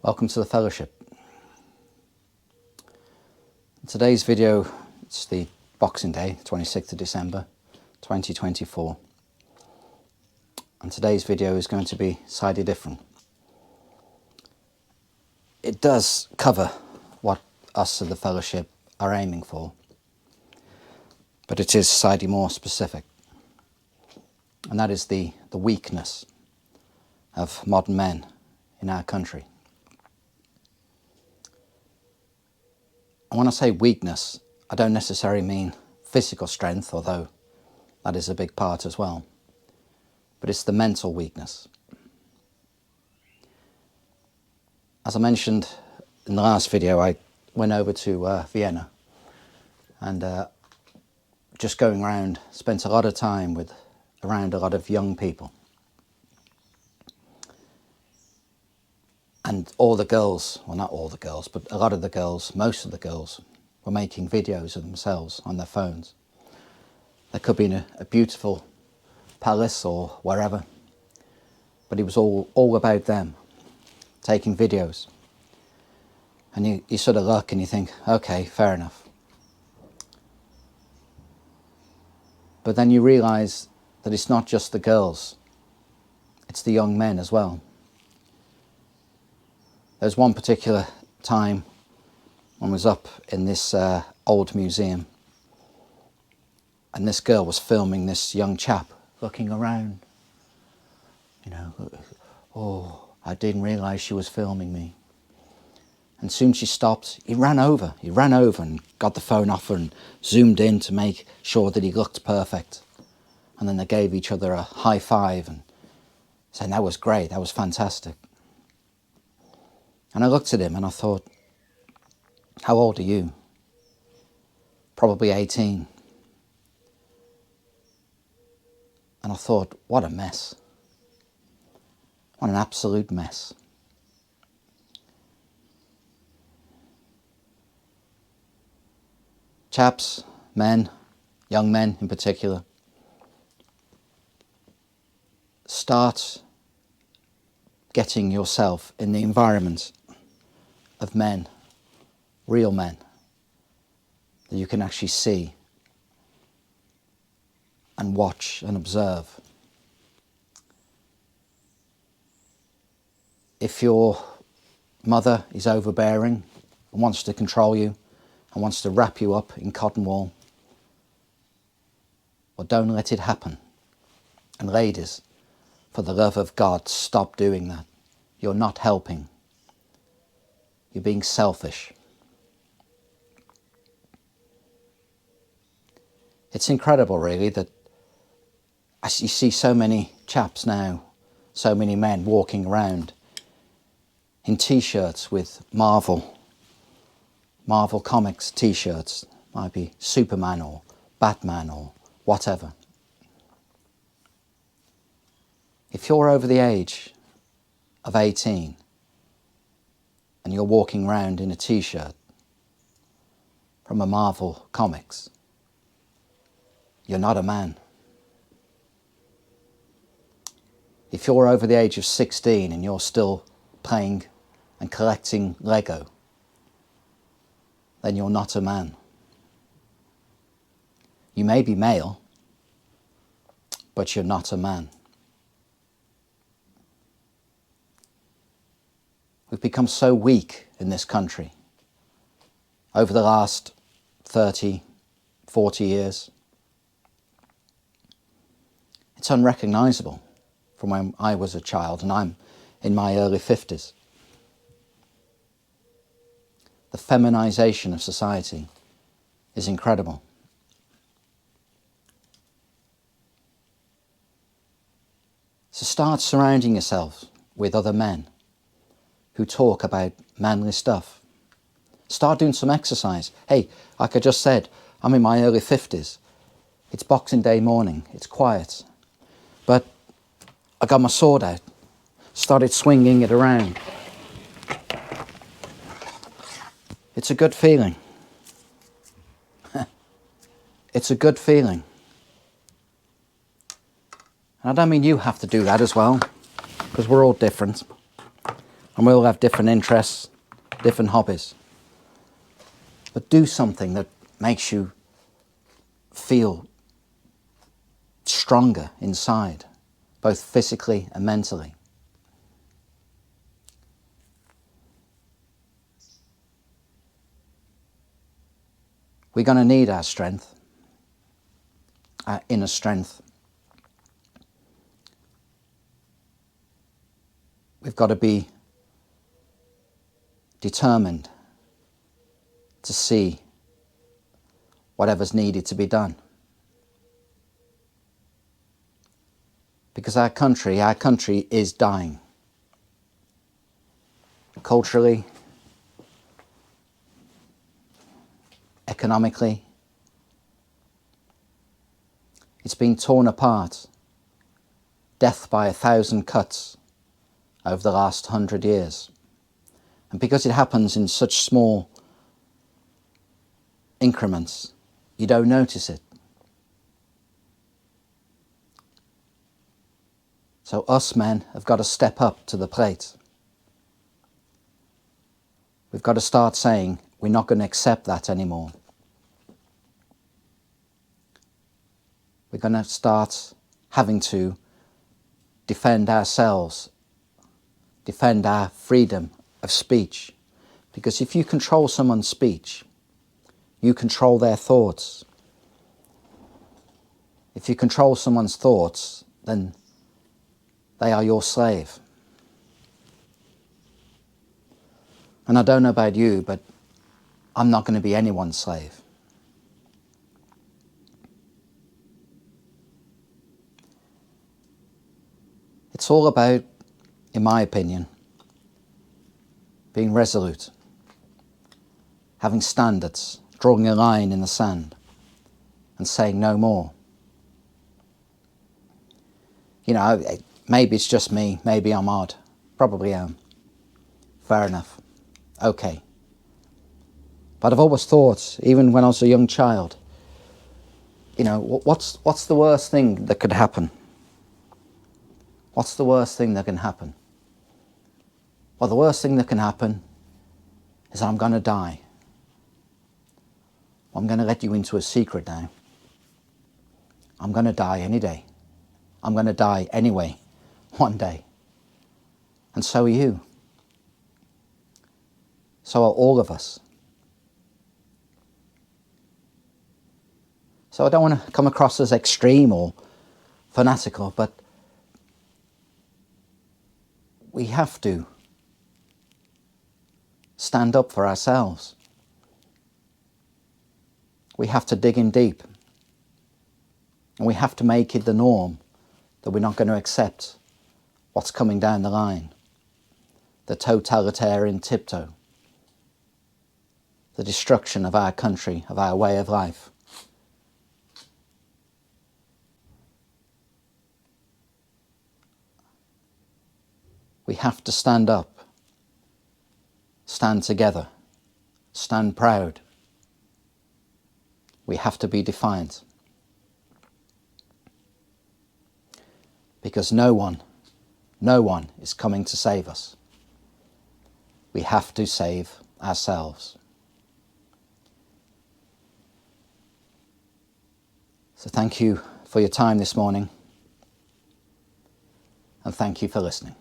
Welcome to the Fellowship. In today's video, it's the Boxing Day, 26th of December 2024. And today's video is going to be slightly different. It does cover what us of the Fellowship are aiming for, but it is slightly more specific. And that is the weakness of modern men in our country. And when I say weakness, I don't necessarily mean physical strength, although that is a big part as well. But it's the mental weakness. As I mentioned in the last video, I went over to Vienna and just going around, spent a lot of time around a lot of young people. And all the girls, well not all the girls, but a lot of the girls, most of the girls, were making videos of themselves on their phones. They could be in a beautiful palace or wherever, but it was all about them, taking videos. And you sort of look and you think, okay, fair enough. But then you realise that it's not just the girls, it's the young men as well. There's one particular time when I was up in this old museum and this girl was filming this young chap looking around. You know, oh, I didn't realise she was filming me. And soon she stopped, he ran over and got the phone off her and zoomed in to make sure that he looked perfect. And then they gave each other a high five and saying that was great, that was fantastic. And I looked at him and I thought, how old are you? Probably 18. And I thought, what a mess. What an absolute mess. Chaps, men, young men in particular, start getting yourself in the environment of men, real men, that you can actually see and watch and observe. If your mother is overbearing and wants to control you and wants to wrap you up in cotton wool, well, don't let it happen. And ladies, for the love of God, stop doing that. You're not helping. You're being selfish. It's incredible, really, that you see so many chaps now, so many men walking around in t-shirts with Marvel Comics t-shirts. Might be Superman or Batman or whatever. If you're over the age of 18 and you're walking around in a t-shirt from a Marvel Comics, you're not a man. If you're over the age of 16 and you're still playing and collecting Lego, then you're not a man. You may be male, but you're not a man. We've become so weak in this country over the last 30, 40 years. It's unrecognisable from when I was a child, and I'm in my early 50s. The feminisation of society is incredible. So start surrounding yourself with other men who talk about manly stuff. Start doing some exercise. Hey, like I just said, I'm in my early 50s. It's Boxing Day morning, it's quiet. But I got my sword out, started swinging it around. It's a good feeling. It's a good feeling. And I don't mean you have to do that as well, because we're all different. And we all have different interests, different hobbies. But do something that makes you feel stronger inside, both physically and mentally. We're going to need our strength, our inner strength. We've got to be determined to see whatever's needed to be done. Because our country is dying. Culturally, economically, it's been torn apart. Death by 1,000 cuts over the last 100 years. And because it happens in such small increments, you don't notice it. So us men have got to step up to the plate. We've got to start saying we're not going to accept that anymore. We're going to start having to defend ourselves, defend our freedom of speech. Because if you control someone's speech, you control their thoughts. If you control someone's thoughts, then they are your slave. And I don't know about you, but I'm not going to be anyone's slave. It's all about, in my opinion, being resolute, having standards, drawing a line in the sand, and saying no more. You know, maybe it's just me, maybe I'm odd, probably am. Fair enough. Okay. But I've always thought, even when I was a young child, you know, what's the worst thing that could happen? What's the worst thing that can happen? Well, the worst thing that can happen is I'm going to die. I'm going to let you into a secret now. I'm going to die any day. I'm going to die anyway, one day. And so are you. So are all of us. So I don't want to come across as extreme or fanatical, but we have to stand up for ourselves. We have to dig in deep. And we have to make it the norm that we're not going to accept what's coming down the line. The totalitarian tiptoe. The destruction of our country, of our way of life. We have to stand up, stand together, stand proud. We have to be defiant. Because no one is coming to save us. We have to save ourselves. So thank you for your time this morning, and thank you for listening.